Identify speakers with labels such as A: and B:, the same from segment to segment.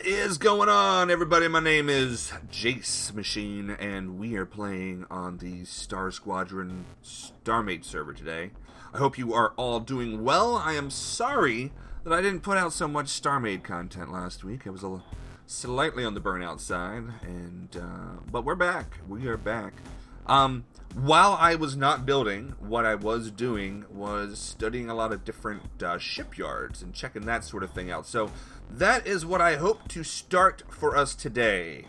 A: is going on, everybody? My name is Jace Machine, and we are playing on the Squadron StarMade server today. I hope you are all doing well. I am sorry that I didn't put out so much StarMade content last week. I was slightly on the burnout side, and but we're back. We are back. While I was not building, what I was doing was studying a lot of different shipyards and checking that sort of thing out. So that is what I hope to start for us today.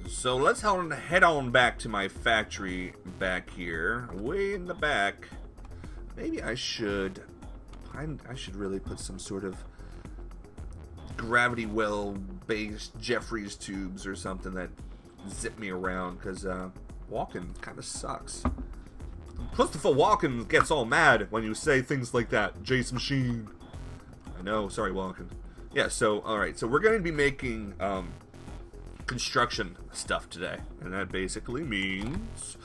A: So let's head on back to my factory back here, way in the back. Maybe I should really put some sort of gravity well based Jeffries tubes or something that zip me around, because walking kind of sucks. Christopher Walken gets all mad when you say things like that. Jace Machine. I know, sorry Walken. Yeah, so alright, so we're going to be making construction stuff today, and that basically means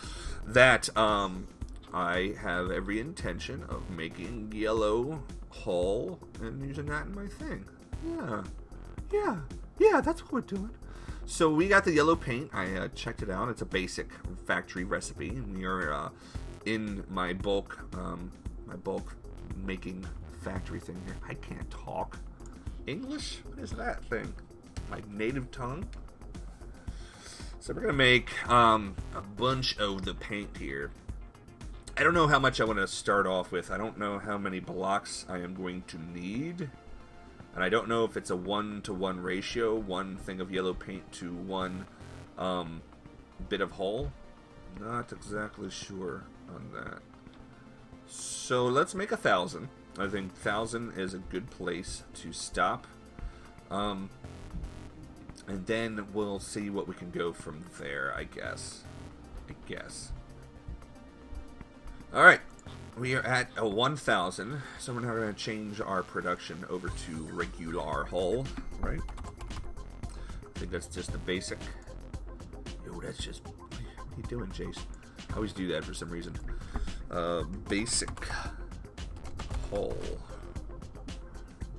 A: that I have every intention of making yellow hull and using that in my thing. Yeah, that's what we're doing. So we got the yellow paint. I checked it out. It's a basic factory recipe, and we are in my bulk making factory thing here. I can't talk English. What is that thing? My native tongue. So we're gonna make a bunch of the paint here. I don't know how much I want to start off with. I don't know how many blocks I am going to need. And I don't know if it's a 1-to-1 ratio, one thing of yellow paint to one bit of hull. Not exactly sure on that. So let's make 1,000. I think 1,000 is a good place to stop. And then we'll see what we can go from there, I guess. Alright. We are at a 1,000, so we're now going to change our production over to regular hull, right? I think that's just the basic. Yo, that's just... What are you doing, Jace? I always do that for some reason. Basic hull.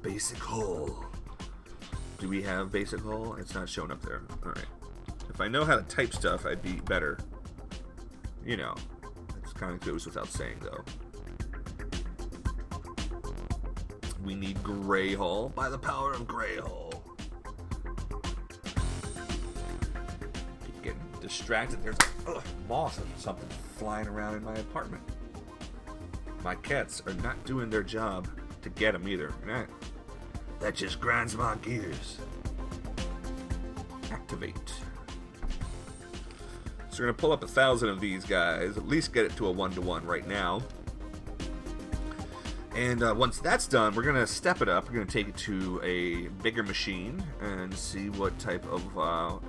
A: Basic hull. Do we have basic hull? It's not showing up there. Alright. If I know how to type stuff, I'd be better. You know. It kind of goes without saying, though. We need gray hull by the power of gray hull. Keep getting distracted. There's a moth or something flying around in my apartment. My cats are not doing their job to get them either. That just grinds my gears. Activate. So we're going to pull up 1,000 of these guys, at least get it to a 1-to-1 right now. And once that's done, we're going to step it up. We're going to take it to a bigger machine and see what type of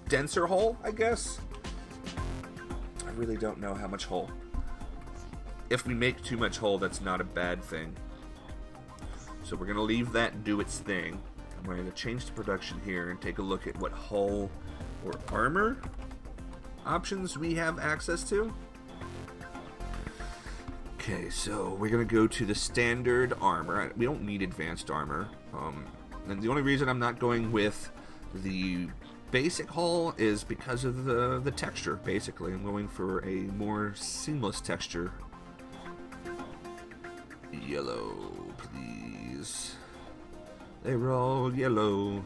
A: denser hull, I guess. I really don't know how much hull. If we make too much hull, that's not a bad thing. So we're going to leave that do its thing. I'm going to change the production here and take a look at what hull or armor options we have access to. Okay, so we're gonna go to the standard armor. We don't need advanced armor, and the only reason I'm not going with the basic hull is because of the texture. Basically, I'm going for a more seamless texture. Yellow, please. They're all yellow.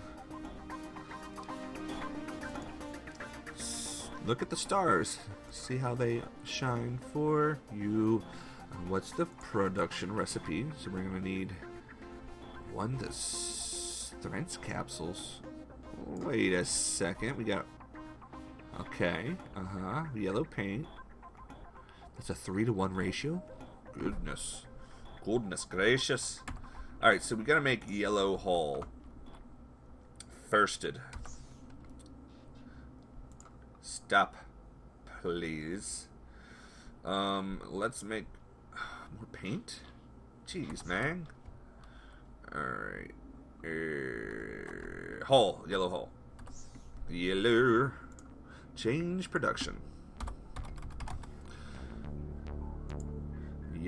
A: Look at the stars. See how they shine for you. What's the production recipe? So we're going to need one to strength capsules. Wait a second. We got... Okay. Yellow paint. That's a 3-to-1 ratio? Goodness. Goodness gracious. Alright, so we got to make yellow hull. Firsted. Stop, please. Let's make more paint. Jeez, man. Alright. Hull. Yellow hull. Yellow. Change production.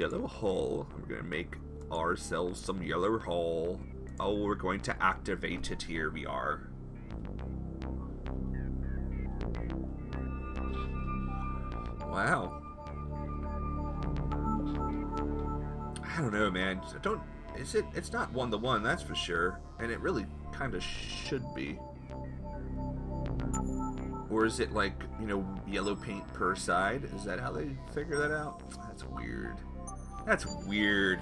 A: yellow hull. We're going to make ourselves some yellow hull. Oh, we're going to activate it. Here we are. Wow. I don't know, man. It's not 1-to-1, that's for sure. And it really kind of should be. Or is it like, you know, yellow paint per side? Is that how they figure that out? That's weird. That's weird.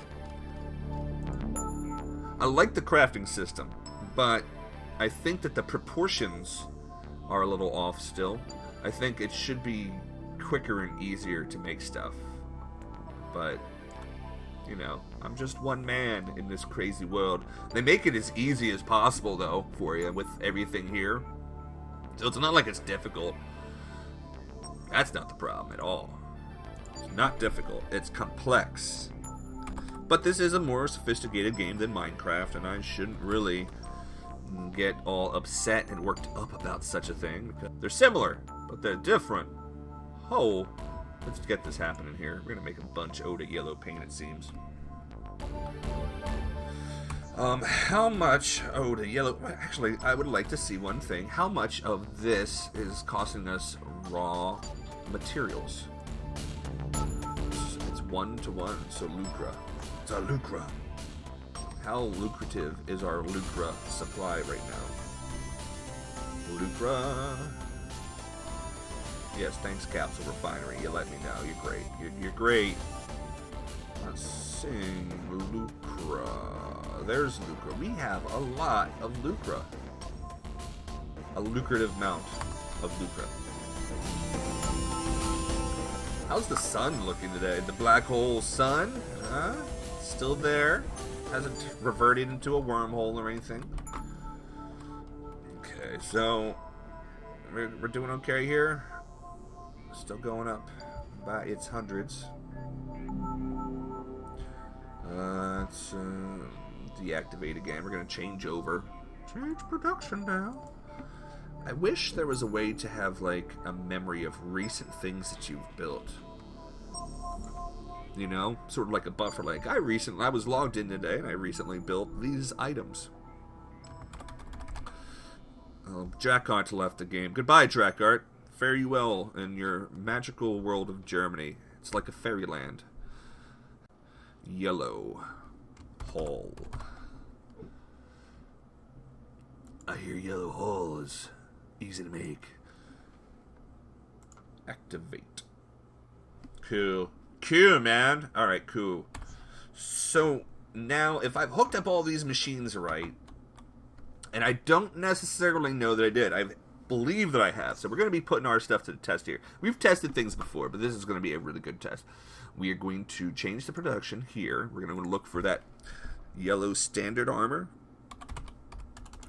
A: I like the crafting system, but I think that the proportions are a little off still. I think it should be quicker and easier to make stuff. But, you know, I'm just one man in this crazy world. They make it as easy as possible, though, for you with everything here. So it's not like it's difficult. That's not the problem at all. It's not difficult. It's complex. But this is a more sophisticated game than Minecraft, and I shouldn't really get all upset and worked up about such a thing. Because they're similar, but they're different. Oh, let's get this happening here. We're going to make a bunch of yellow paint, it seems. How much the yellow... Actually, I would like to see one thing. How much of this is costing us raw materials? It's 1-to-1, so lucre. It's a lucre. How lucrative is our lucre supply right now? Lucre. Yes, thanks, Capsule Refinery. You let me know. You're great. You're great. Let's sing lucre. There's lucre. We have a lot of lucre. A lucrative amount of lucre. How's the sun looking today? The black hole sun? Huh? Still there? Hasn't reverted into a wormhole or anything. Okay, so we're doing okay here. Still going up by its hundreds. Let's deactivate again. We're going to change over. Change production now. I wish there was a way to have like a memory of recent things that you've built. You know, sort of like a buffer. Like I was logged in today and I recently built these items. Drackart left the game. Goodbye, Drackart. Fare you well in your magical world of Germany. It's like a fairyland. Yellow hull. I hear yellow hull is easy to make. Activate. Cool. Cool, man. Alright, cool. So, now, if I've hooked up all these machines right, and I don't necessarily know that I did, I believe that I have, so we're going to be putting our stuff to the test here. We've tested things before, but this is going to be a really good test. We are going to change the production here. We're going to look for that yellow standard armor.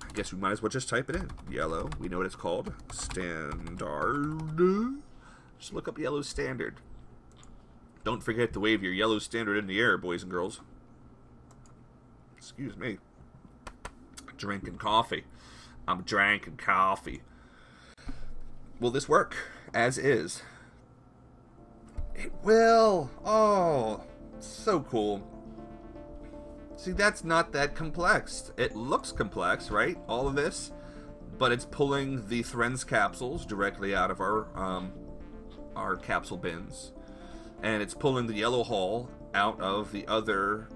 A: I guess we might as well just type it in. Yellow. We know what it's called. Standard. Just look up yellow standard. Don't forget to wave your yellow standard in the air, boys and girls. Excuse me. Drinking coffee. I'm drinking coffee. Will this work? As is. It will. Oh, so cool. See, that's not that complex. It looks complex, right? All of this, but it's pulling the Threns capsules directly out of our capsule bins, and it's pulling the yellow hull out of the other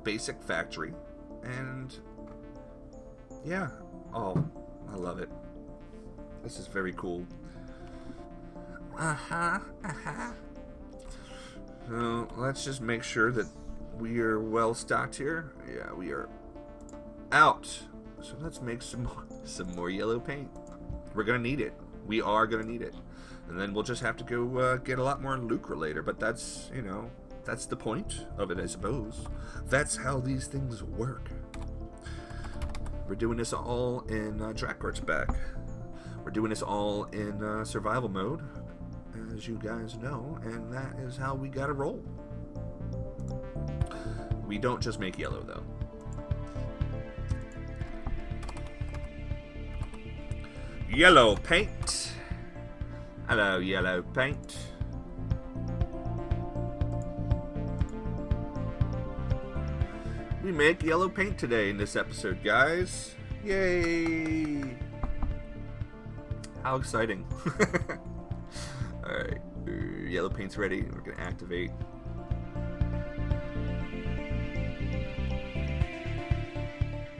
A: basic factory, and yeah. Oh, I love it. This is very cool. So let's just make sure that we are well stocked here. Yeah, we are out. So let's make some more yellow paint. We're gonna need it. We are gonna need it, and then we'll just have to go get a lot more lucre later. But that's, you know, that's the point of it, I suppose. That's how these things work. We're doing this all in Drackart's back. We're doing this all in survival mode, as you guys know, and that is how we gotta roll. We don't just make yellow, though. Yellow paint. Hello, yellow paint. We make yellow paint today in this episode, guys. Yay! How exciting. Alright, yellow paint's ready. We're going to activate.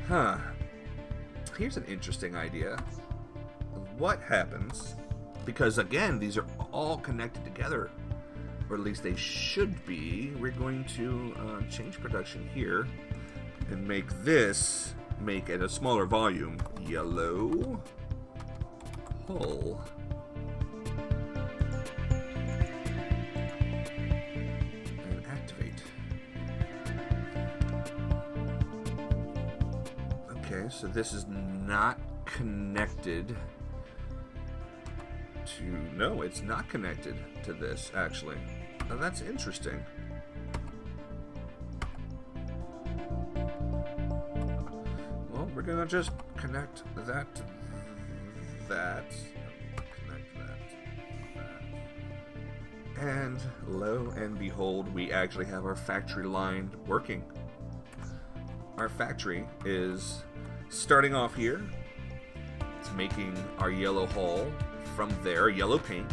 A: Huh. Here's an interesting idea. What happens, because again, these are all connected together, or at least they should be. We're going to change production here and make at a smaller volume, yellow hull. And activate. Okay, so this is not connected to... No, it's not connected to this, actually. Now that's interesting. Well, we're gonna just connect that to that. Connect that to that. And lo and behold, we actually have our factory line working. Our factory is starting off here. It's making our yellow hull. From there, yellow paint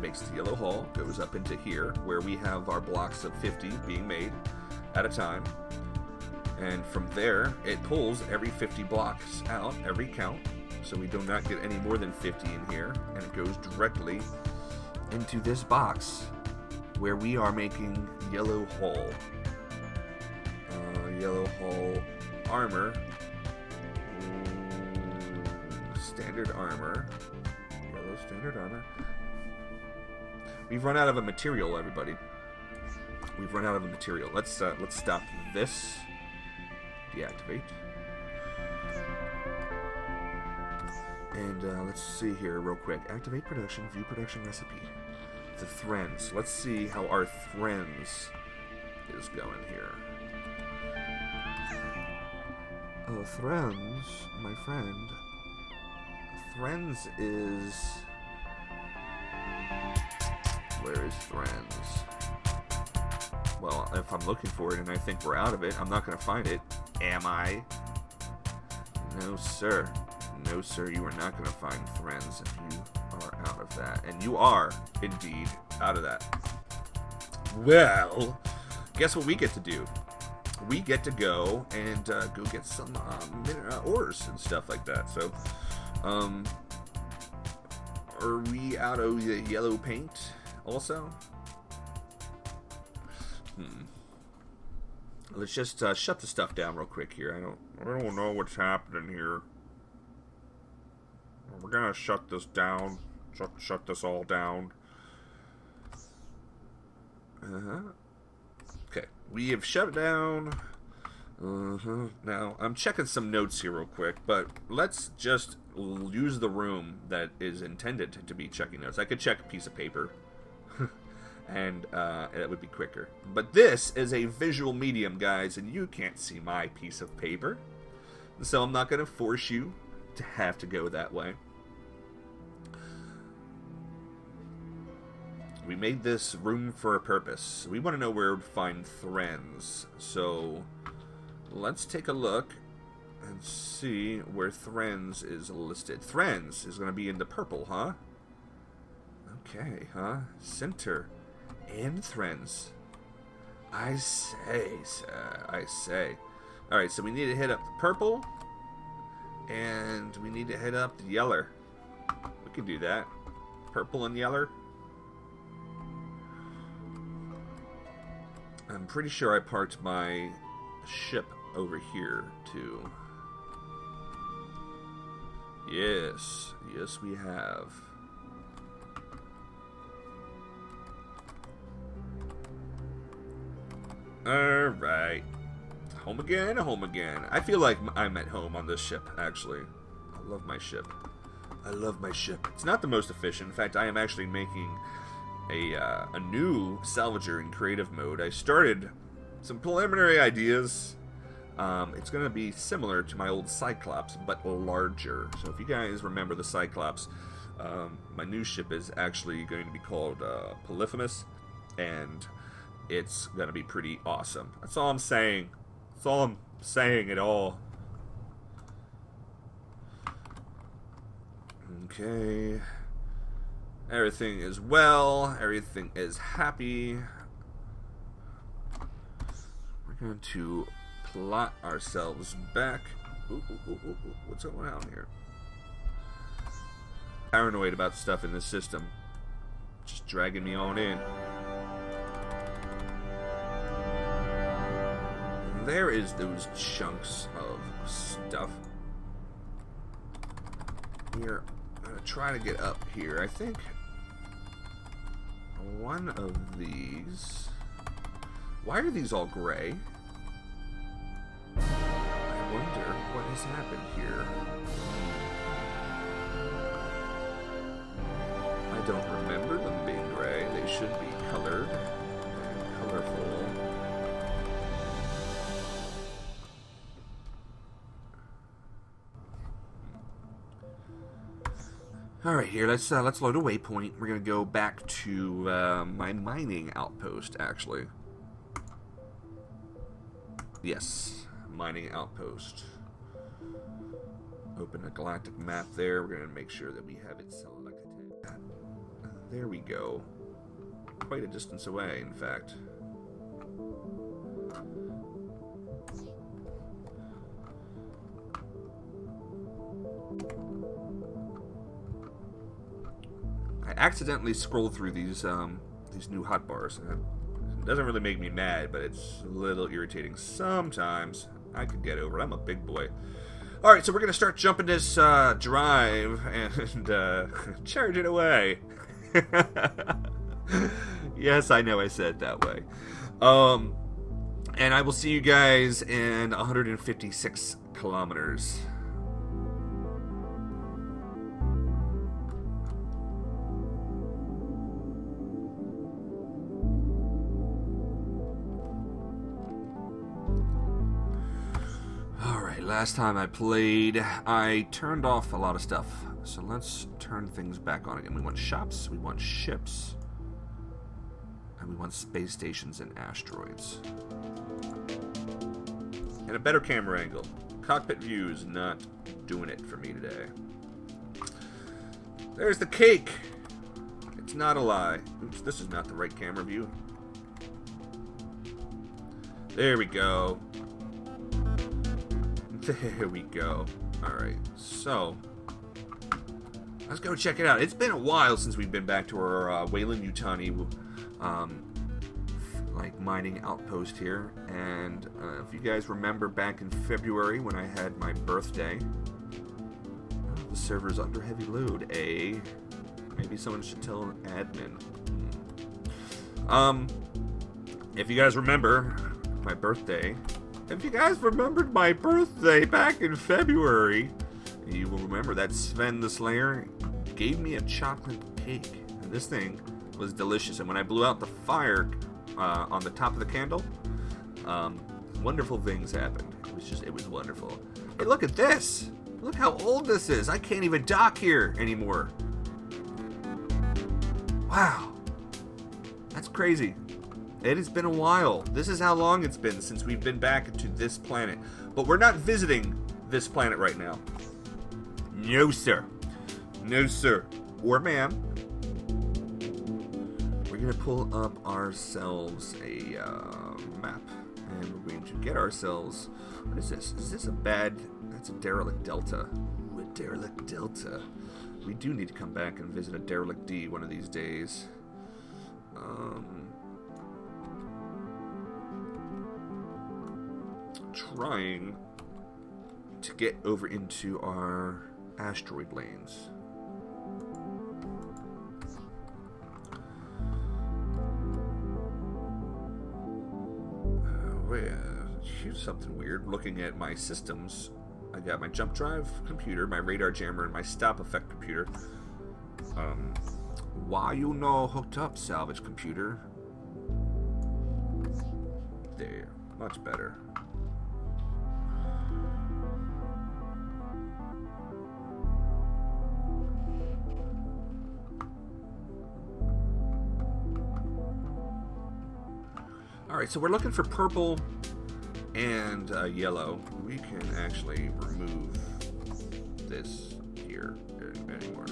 A: makes the yellow hull, goes up into here, where we have our blocks of 50 being made at a time. And from there, it pulls every 50 blocks out, every count, so we do not get any more than 50 in here, and it goes directly into this box where we are making yellow hull. Yellow hull armor. Standard armor. Yellow standard armor. We've run out of a material, everybody. We've run out of a material. Let's stop this. Deactivate. And let's see here real quick. Activate production. View production recipe. The Threns. Let's see how our Threns is going here. Threns, my friend. Threns is... Where is Threns? Well, if I'm looking for it and I think we're out of it, I'm not going to find it. Am I? No, sir. No, sir, you are not going to find Threns if you are out of that. And you are, indeed, out of that. Well, guess what we get to do? We get to go and go get some ores and stuff like that. So, are we out of the yellow paint also? Let's just shut the stuff down real quick here. I don't know what's happening here. We're gonna shut this down. Shut this all down. Okay, we have shut it down. Now, I'm checking some notes here real quick, but let's just use the room that is intended to be checking notes. I could check a piece of paper, and it would be quicker. But this is a visual medium, guys, and you can't see my piece of paper. So I'm not going to force you to have to go that way. We made this room for a purpose. We want to know where to find Threns. So let's take a look and see where Threns is listed. Threns is going to be in the purple, huh? Okay, huh? Center and Threns. I say, sir. I say. Alright, so we need to hit up the purple. And we need to hit up the yeller. We can do that. Purple and yeller. I'm pretty sure I parked my ship over here, too. Yes. Yes, we have. Alright. Home again, home again. I feel like I'm at home on this ship, actually. I love my ship. I love my ship. It's not the most efficient. In fact, I am actually making a new salvager in creative mode. I started some preliminary ideas. It's going to be similar to my old Cyclops, but larger. So if you guys remember the Cyclops, my new ship is actually going to be called Polyphemus, and it's going to be pretty awesome. That's all I'm saying. That's all I'm saying it all. Okay. Everything is well. Everything is happy. We're going to plot ourselves back. Ooh, what's going on here? Paranoid about stuff in this system. Just dragging me on in. There is those chunks of stuff. We're gonna try to get up here. I think one of these... Why are these all gray? I wonder what has happened here. I don't remember them being gray. They should be colored and colorful. All right, here let's load a waypoint. We're gonna go back to my mining outpost, actually. Yes, mining outpost. Open a galactic map there. We're gonna make sure that we have it selected. There we go. Quite a distance away, in fact. I accidentally scrolled through these new hotbars. It doesn't really make me mad, but it's a little irritating sometimes. I could get over it. I'm a big boy. All right, so we're gonna start jumping this drive and charge it away. Yes, I know I said it that way. And I will see you guys in 156 kilometers. Last time I played, I turned off a lot of stuff. So let's turn things back on again. We want shops, we want ships, and we want space stations and asteroids. And a better camera angle. Cockpit view is not doing it for me today. There's the cake! It's not a lie. Oops, this is not the right camera view. There we go. There we go. Alright, so let's go check it out. It's been a while since we've been back to our Weyland-Yutani like mining outpost here. And if you guys remember back in February when I had my birthday, the server's under heavy load. Maybe someone should tell an admin. If you guys remember my birthday, if you guys remembered my birthday back in February, you will remember that Sven the Slayer gave me a chocolate cake. And this thing was delicious. And when I blew out the fire on the top of the candle, wonderful things happened. It was wonderful. Hey, look at this. Look how old this is. I can't even dock here anymore. Wow. That's crazy. It has been a while. This is how long it's been since we've been back to this planet. But we're not visiting this planet right now. No, sir. No, sir. Or ma'am. We're going to pull up ourselves a map. And we're going to get ourselves... What is this? Is this a bad... That's a derelict delta. Ooh, a derelict delta. We do need to come back and visit a derelict D one of these days. Trying to get over into our asteroid lanes. Here's something weird. Looking at my systems, I got my jump drive computer, my radar jammer, and my stop effect computer. Why you no hooked up, salvage computer? There, much better. Alright, so we're looking for purple and yellow, we can actually remove this here anymore.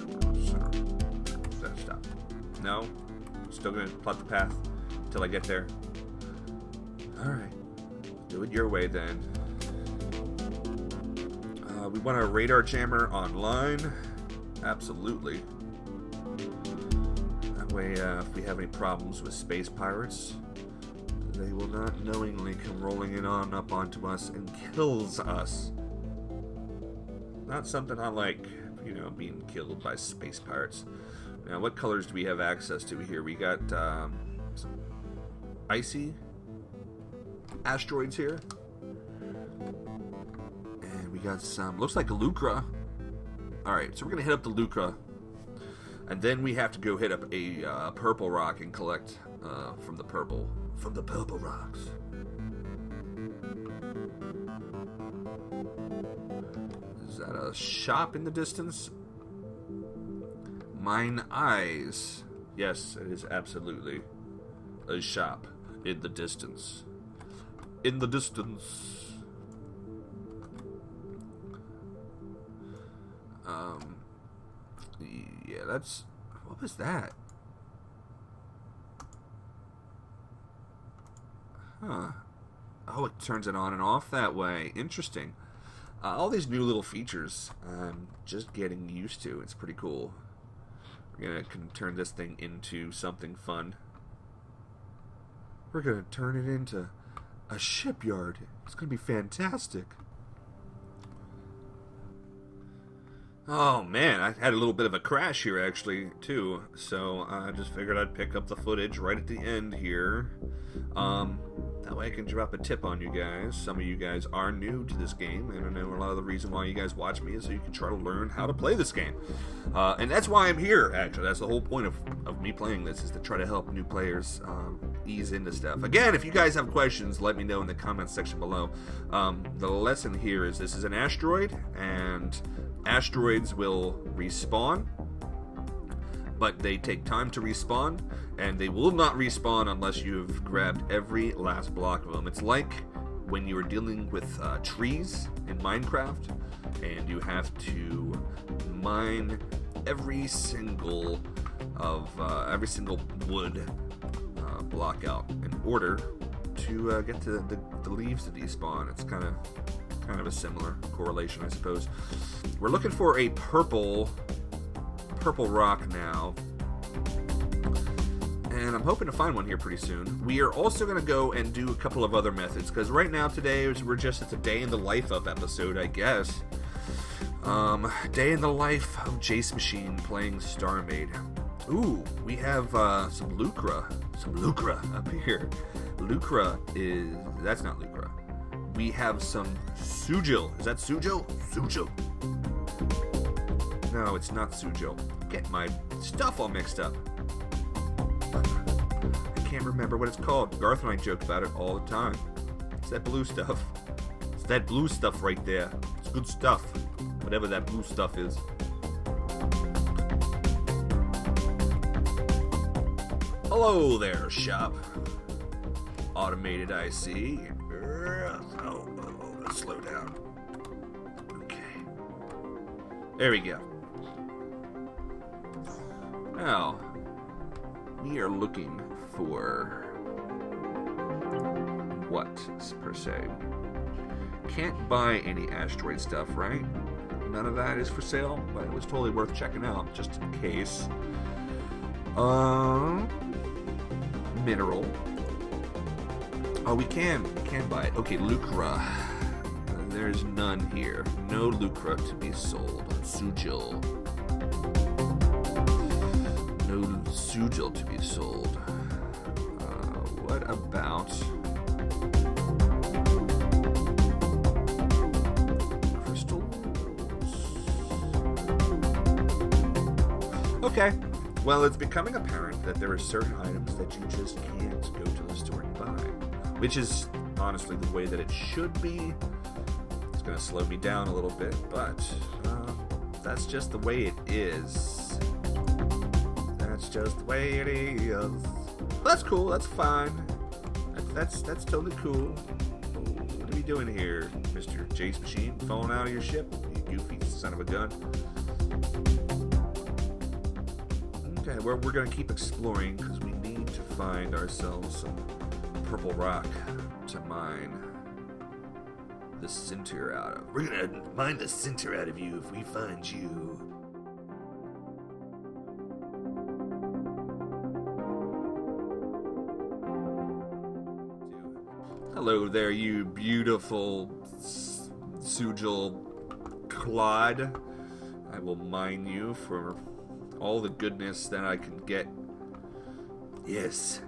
A: Then stop. No, still gonna plot the path until I get there. All right, do it your way then. We want a radar jammer online. Absolutely. That way, if we have any problems with space pirates, they will not knowingly come rolling in on up onto us and kills us. Not something I like, you know, being killed by space pirates. Now, what colors do we have access to here? We got some icy asteroids here. And we got some, looks like a Lucra. Alright, so we're going to hit up the Lucra. And then we have to go hit up a purple rock and collect from the purple rocks. Is that a shop in the distance? Mine eyes. Yes, it is absolutely a shop in the distance. In the distance. Yeah, that's... What was that? Huh. Oh, it turns it on and off that way. Interesting. All these new little features, I'm just getting used to. It's pretty cool. We're going to turn this thing into something fun. We're going to turn it into a shipyard. It's going to be fantastic. Oh man, I had a little bit of a crash here actually too, so I just figured I'd pick up the footage right at the end here. That way I can drop a tip on you guys. Some of you guys are new to this game, and I know a lot of the reason why you guys watch me is so you can try to learn how to play this game. And that's why I'm here, actually. That's the whole point of me playing this, is to try to help new players ease into stuff. Again, if you guys have questions, let me know in the comments section below. The lesson here is this is an asteroid, and asteroids will respawn, but they take time to respawn, and they will not respawn unless you've grabbed every last block of them. It's like when you are dealing with trees in Minecraft, and you have to mine every single wood block out in order to get to the leaves to despawn. It's kind of a similar correlation, I suppose. We're looking for a purple rock now, and I'm hoping to find one here pretty soon. We are also going to go and do a couple of other methods, because right now today it's a day in the life of episode, I guess. Day in the life of Jace Machine playing StarMade. Ooh, we have some Lucra up here. That's not Lucra. We have some Sujil. Is that Sujil? Sujil. No, it's not Sujil. Get my stuff all mixed up. I can't remember what it's called. Garth and I joke about it all the time. It's that blue stuff. It's that blue stuff right there. It's good stuff. Whatever that blue stuff is. Hello there, shop. Automated IC. Let's slow down. Okay. There we go. Now, we are looking for what, per se? Can't buy any asteroid stuff, right? None of that is for sale, but it was totally worth checking out, just in case. Mineral. Oh, we can buy it. Okay, Lucra. There's none here. No Lucra to be sold. Sujil. No Sujil to be sold. What about crystals? Okay. Well, it's becoming apparent that there are certain items that you just can't go to the store and buy. Which is honestly the way that it should be. It's going to slow me down a little bit, but that's just the way it is. That's just the way it is. That's cool. That's fine. That's totally cool. What do we you doing here, Mr. Chase Machine? Falling out of your ship? You goofy son of a gun. Okay, well, we're going to keep exploring because we need to find ourselves some purple rock to mine the center out of. We're going to mine the center out of you if we find you. Hello there, you beautiful Sujal Clod. I will mine you for all the goodness that I can get. Yes,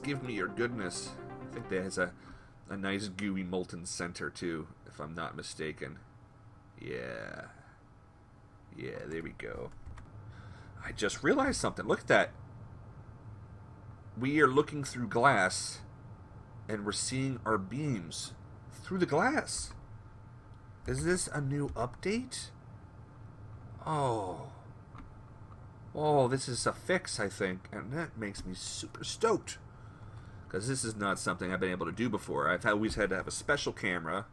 A: give me your goodness. I think that has a nice gooey molten center too, if I'm not mistaken. Yeah, there we go. I just realized something. Look at that. We are looking through glass, and we're seeing our beams through the glass. Is this a new update? Oh, this is a fix, I think, and that makes me super stoked. Because this is not something I've been able to do before. I've always had to have a special camera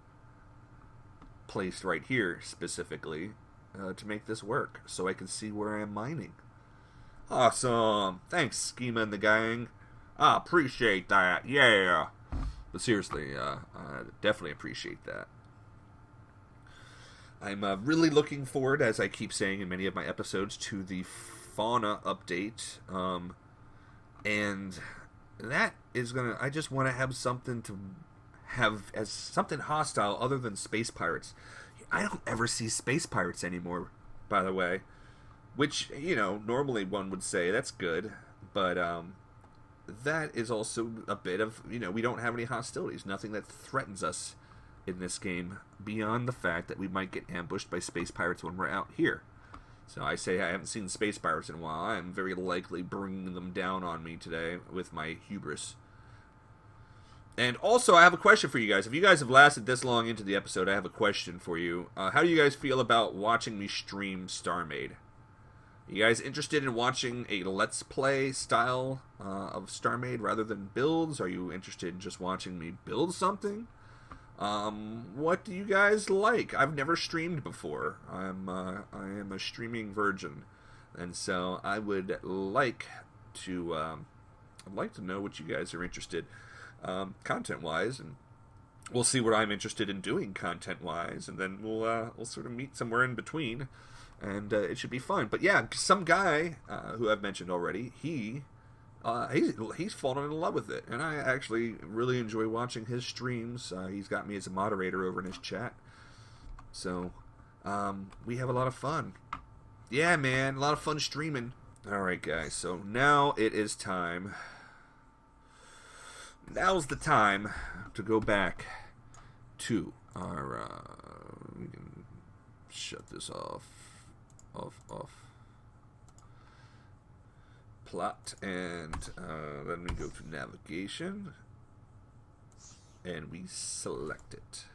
A: placed right here, specifically, to make this work, so I can see where I am mining. Awesome! Thanks, Schema and the gang. I appreciate that, yeah! But seriously, I definitely appreciate that. I'm really looking forward, as I keep saying in many of my episodes, to the fauna update. And that is gonna... I just want to have something to have as something hostile other than space pirates. I don't ever see space pirates anymore, by the way. Which, normally one would say that's good. But, that is also a bit of, we don't have any hostilities. Nothing that threatens us in this game beyond the fact that we might get ambushed by space pirates when we're out here. So I say I haven't seen space pirates in a while. I am very likely bringing them down on me today with my hubris. And also, I have a question for you guys. If you guys have lasted this long into the episode, I have a question for you. How do you guys feel about watching me stream StarMade? You guys interested in watching a Let's Play style of StarMade rather than builds? Are you interested in just watching me build something? What do you guys like? I've never streamed before. I am a streaming virgin, and so I would like to I'd like to know what you guys are interested content-wise, and we'll see what I'm interested in doing content-wise, and then we'll sort of meet somewhere in between. And it should be fun. But yeah, some guy who I've mentioned already, he's fallen in love with it, and I actually really enjoy watching his streams. He's got me as a moderator over in his chat, so we have a lot of fun. Yeah, man, a lot of fun streaming. All right, guys. So now it is time. Now's the time to go back to our. We can shut this off. Plot, and then we go to navigation, and we select it.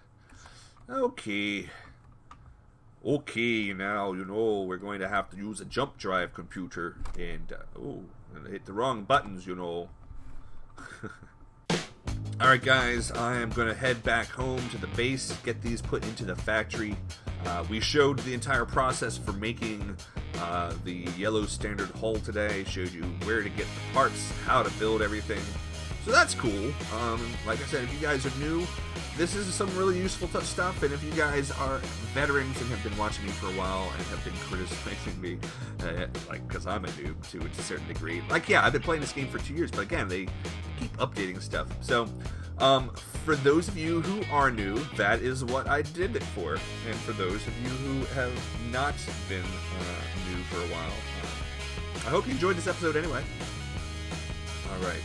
A: Okay, now we're going to have to use a jump drive computer, and hit the wrong buttons, Alright guys, I am going to head back home to the base, get these put into the factory. We showed the entire process for making the yellow standard hull today, showed you where to get the parts, how to build everything. So that's cool. Like I said, if you guys are new, this is some really useful stuff, and if you guys are veterans and have been watching me for a while and have been criticizing me, because I'm a noob to a certain degree. Yeah, I've been playing this game for 2 years, but again, they keep updating stuff. So, for those of you who are new, that is what I did it for. And for those of you who have not been new for a while, I hope you enjoyed this episode anyway. All right.